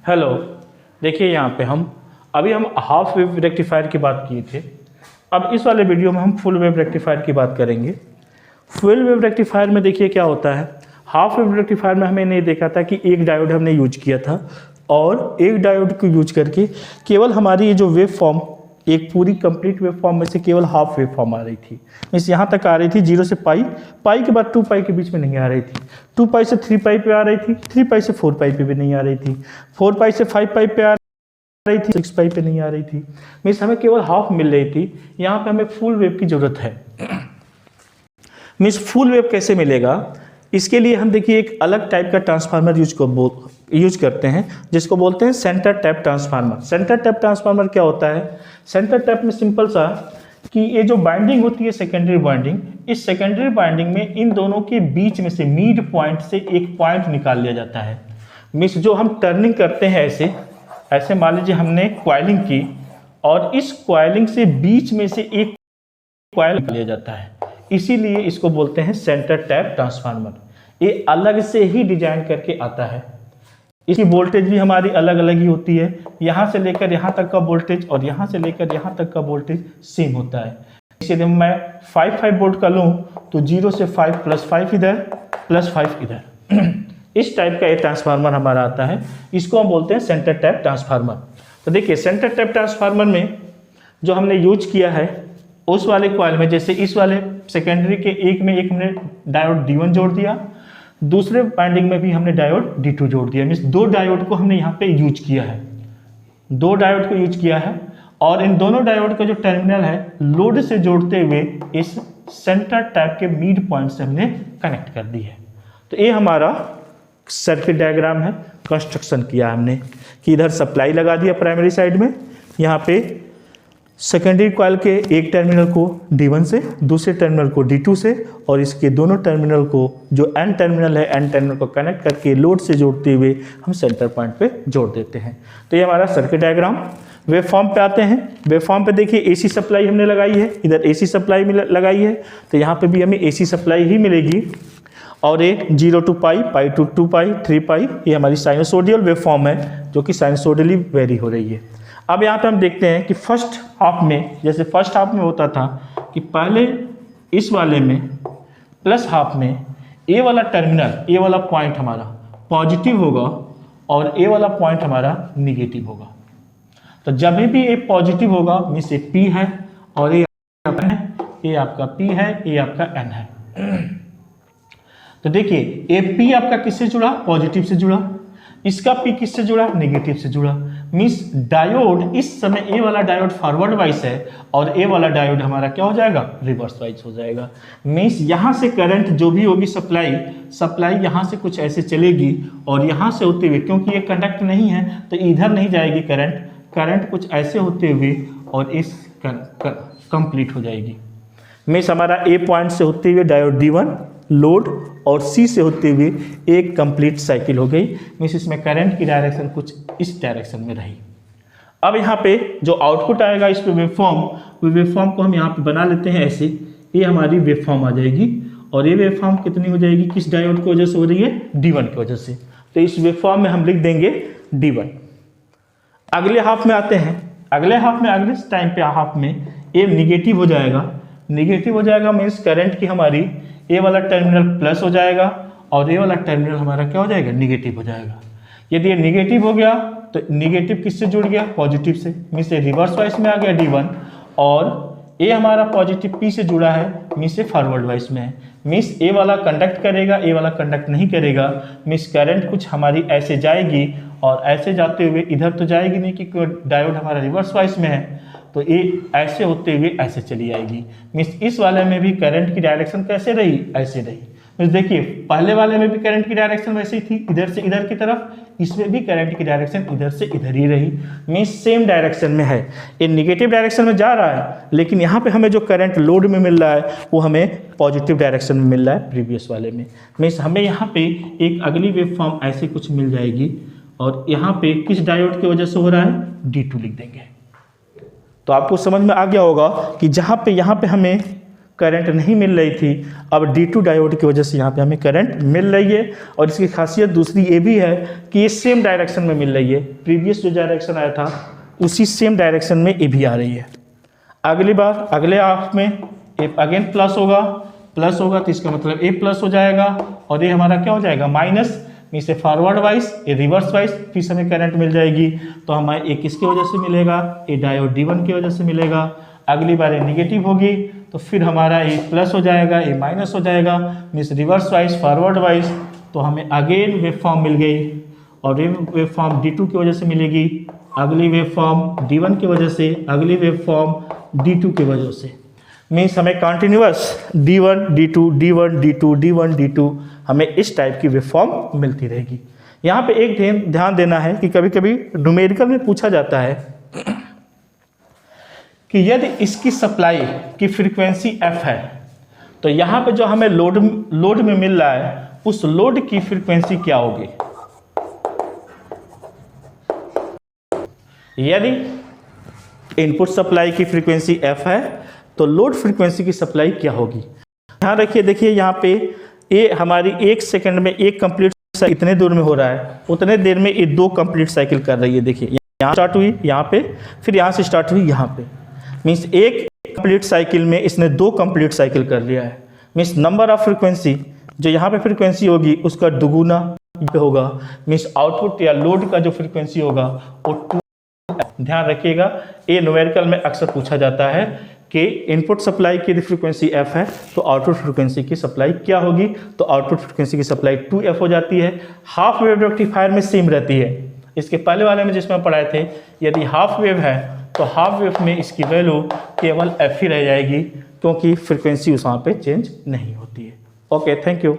Hello, देखिए यहाँ पे हम हाफ वेव रेक्टिफायर की बात किए थे। अब इस वाले वीडियो में हम फुल वेव रेक्टिफायर की बात करेंगे। फुल वेव रेक्टिफायर में देखिए क्या होता है। हाफ वेव रेक्टिफायर में हमें नहीं देखा था कि एक डायोड हमने यूज किया था और एक डायोड को यूज करके केवल हमारी ये जो वेव फॉर्म, एक पूरी कंप्लीट वेव फॉर्म में से केवल हाफ वेव फॉर्म आ रही थी। मीन्स यहाँ तक आ रही थी 0 से पाई, पाई के बाद 2 पाई के बीच में नहीं आ रही थी, 2 पाई से 3 पाई पे आ रही थी, 3 पाई से 4 पाई पे भी नहीं आ रही थी, 4 पाई से 5 पाई पे आ रही थी, 6 पाई पे नहीं आ रही थी। मीन्स हमें केवल हाफ मिल रही थी। यहाँ पे हमें फुल वेव की जरूरत है। मीन्स फुल वेव कैसे मिलेगा, इसके लिए हम देखिए एक अलग टाइप का ट्रांसफार्मर यूज करते हैं जिसको बोलते हैं centre tap transformer. Centre tap transformer क्या होता है? सेंटर टैप में सिंपल सा कि ये जो बाइंडिंग होती है सेकेंडरी बाइंडिंग, इस सेकेंडरी बाइंडिंग में इन दोनों के बीच में से मिड पॉइंट से एक पॉइंट निकाल लिया जाता है। मीन्स जो हम टर्निंग करते हैं ऐसे मान लीजिए हमने क्वाइलिंग की और इस क्वाइलिंग से बीच में से एक क्वाइल लिया जाता है, इसीलिए इसको बोलते हैं सेंटर टैप ट्रांसफार्मर। ये अलग से ही डिजाइन करके आता है। इसकी वोल्टेज भी हमारी अलग अलग ही होती है। यहाँ से लेकर यहाँ तक का वोल्टेज और यहाँ से लेकर यहाँ तक का वोल्टेज सेम होता है। इसलिए मैं 5 वोल्ट का लूँ तो 0 से 5 प्लस 5 इधर प्लस 5 इधर इस टाइप का ये ट्रांसफार्मर हमारा आता है। इसको हम बोलते हैं सेंटर टैप ट्रांसफार्मर। तो देखिए सेंटर टैप ट्रांसफार्मर में जो हमने यूज किया है उस वाले कॉइल में, जैसे इस वाले सेकेंडरी के एक में एक हमने डायोड D1 जोड़ दिया, दूसरे बाइंडिंग में भी हमने डायोड D2 जोड़ दिया। मीन्स 2 डायोड को हमने यहाँ पे यूज किया है, 2 डायोड को यूज किया है और इन दोनों डायोड का जो टर्मिनल है लोड से जोड़ते हुए इस सेंटर टैप के मिड पॉइंट से हमने कनेक्ट कर दी है। तो ये हमारा सर्किट डायग्राम है, कंस्ट्रक्शन किया हमने कि इधर सप्लाई लगा दिया प्राइमरी साइड में, यहाँ पे सेकेंडरी कॉइल के एक टर्मिनल को D1 से, दूसरे टर्मिनल को D2 से और इसके दोनों टर्मिनल को जो N टर्मिनल है N टर्मिनल को कनेक्ट करके लोड से जोड़ते हुए हम सेंटर पॉइंट पे जोड़ देते हैं। तो ये हमारा सर्किट डायग्राम। वेव फॉर्म पे आते हैं। वेव फॉर्म पे देखिए AC सप्लाई हमने लगाई है, इधर AC सप्लाई लगाई है, तो यहाँ पे भी हमें AC सप्लाई ही मिलेगी। और एक 0 to पाई, पाई टू 2 पाई, 3 पाई, ये हमारी साइनसोडियल वेव फॉर्म है जो कि साइनसोडियली वेरी हो रही है। अब यहाँ पे हम देखते हैं कि फर्स्ट हाफ में, जैसे फर्स्ट हाफ में होता था कि पहले इस वाले में प्लस हाफ में ए वाला टर्मिनल, ए वाला पॉइंट हमारा पॉजिटिव होगा और ए वाला पॉइंट हमारा निगेटिव होगा। तो जब भी ए पॉजिटिव होगा मीन्स ये P है और ये आपका P है, ये आपका N है। तो देखिए ये P आपका किससे जुड़ा? पॉजिटिव से जुड़ा। इसका P किससे जुड़ा? नेगेटिव से जुड़ा। मीन्स डायोड इस समय ए वाला डायोड फॉरवर्ड वाइज है और ए वाला डायोड हमारा क्या हो जाएगा? रिवर्स वाइज हो जाएगा। मीन्स यहाँ से करंट जो भी होगी सप्लाई यहाँ से कुछ ऐसे चलेगी और यहाँ से होते हुए, क्योंकि ये कंडक्ट नहीं है तो इधर नहीं जाएगी करंट कुछ ऐसे होते हुए और इस कंप्लीट हो जाएगी। मीन्स हमारा ए पॉइंट से होते हुए डायोड D1 लोड और C से होते हुए एक कंप्लीट साइकिल हो गई। मीन्स इसमें करंट की डायरेक्शन कुछ इस डायरेक्शन में रही। अब यहाँ पे जो आउटपुट आएगा इस पे वेवफॉर्म को हम यहाँ पे बना लेते हैं ऐसे। ये हमारी वेवफॉर्म आ जाएगी और ये वेवफॉर्म कितनी हो जाएगी? किस डायोड की वजह से हो रही है? D1 की वजह से। तो इस वेवफॉर्म में हम लिख देंगे D1। अगले हाफ में आते हैं। अगले टाइम पे हाफ में ये निगेटिव हो जाएगा। मीन्स करंट की हमारी ए वाला टर्मिनल प्लस हो जाएगा और ए वाला टर्मिनल हमारा क्या हो जाएगा? निगेटिव हो जाएगा। यदि ये निगेटिव हो गया तो निगेटिव किससे जुड़ गया? पॉजिटिव से। मीन्स ये रिवर्स वाइज में आ गया D1 और ए हमारा पॉजिटिव P से जुड़ा है, मीन्स ये फॉरवर्ड वाइज में है। मीन्स ए वाला कंडक्ट करेगा, ए वाला कंडक्ट नहीं करेगा। मीन्स करंट कुछ हमारी ऐसे जाएगी और ऐसे जाते हुए इधर तो जाएगी नहीं क्योंकि डायोड हमारा रिवर्स वाइज में है, तो ये ऐसे होते हुए ऐसे चली आएगी। मीन्स इस वाले में भी करंट की डायरेक्शन कैसे रही? ऐसे रही। मीन्स देखिए पहले वाले में भी करंट की डायरेक्शन वैसे ही थी, इधर से इधर की तरफ। इसमें भी करंट की डायरेक्शन इधर से इधर ही रही। मीन्स सेम डायरेक्शन में है। ये निगेटिव डायरेक्शन में जा रहा है लेकिन यहाँ पे हमें जो करंट लोड में मिल रहा है वो हमें पॉजिटिव डायरेक्शन में मिल रहा है प्रीवियस वाले में। मीन्स हमें यहाँ पे एक अगली वेव फॉर्म ऐसे कुछ मिल जाएगी और यहाँ पे किस डायोड की वजह से हो रहा है? D2 लिख देंगे। तो आपको समझ में आ गया होगा कि जहाँ पे यहाँ पे हमें करंट नहीं मिल रही थी, अब D2 डायोड की वजह से यहाँ पे हमें करंट मिल रही है। और इसकी खासियत दूसरी ये भी है कि ये सेम डायरेक्शन में मिल रही है, प्रीवियस जो डायरेक्शन आया था उसी सेम डायरेक्शन में ये भी आ रही है। अगली बार अगले हाफ में ये अगेन प्लस होगा तो इसका मतलब ये प्लस हो जाएगा और ये हमारा क्या हो जाएगा माइनस, इसे फॉरवर्ड वाइज ये रिवर्स वाइज फिर से हमें करंट मिल जाएगी। तो हमें एक किसकी वजह से मिलेगा, ये डायोड D1 की वजह से मिलेगा। अगली बार ये निगेटिव होगी तो फिर हमारा ये प्लस हो जाएगा, ये माइनस हो जाएगा, means reverse wise forward wise. तो हमें अगेन वेव फॉर्म मिल गई और ये वेव फॉर्म D2 की वजह से मिलेगी, अगली वेव फॉर्म D1 की वजह से, अगली वेव फॉर्म D2 की वजह से। मीन्स हमें continuous D1 D2 D1 D2 D1 D2 हमें इस टाइप की वेव फॉर्म मिलती रहेगी। यहाँ पे एक ध्यान देना है कि कभी कभी न्यूमेरिकल में पूछा जाता है कि यदि इसकी सप्लाई की फ्रीक्वेंसी f है तो यहाँ पे जो हमें लोड में मिल रहा है उस लोड की फ्रीक्वेंसी क्या होगी। यदि इनपुट सप्लाई की फ्रीक्वेंसी f है तो लोड फ्रीक्वेंसी की सप्लाई क्या होगी। यहाँ रखिए, देखिए यहाँ पे ये हमारी 1 सेकंड में एक कंप्लीट साइकिल इतने दूर में हो रहा है, उतने देर में ये 2 कंप्लीट साइकिल कर रही है। देखिए यहाँ स्टार्ट हुई यहाँ पे, फिर यहाँ से स्टार्ट हुई यहाँ पे, मीन्स एक कंप्लीट साइकिल में इसने 2 कंप्लीट साइकिल कर लिया है। मीन्स नंबर ऑफ फ्रीक्वेंसी जो यहाँ पे फ्रीक्वेंसी होगी उसका दुगुना पे होगा, मीन्स आउटपुट या लोड का जो फ्रीक्वेंसी होगा वो 2। ध्यान रखिएगा, ये न्यूमेरिकल में अक्सर पूछा जाता है कि इनपुट सप्लाई की फ्रीक्वेंसी f है तो आउटपुट फ्रीक्वेंसी की सप्लाई क्या होगी, तो आउटपुट फ्रीक्वेंसी की सप्लाई 2f हो जाती है। हाफ वेव रेक्टिफायर में सेम रहती है, इसके पहले वाले में जिसमें पढ़ाए थे यदि हाफ वेव है तो हाफ वेव में इसकी वैल्यू केवल f ही रह जाएगी क्योंकि फ्रीक्वेंसी उस वहाँ पे चेंज नहीं होती है। Okay, thank you.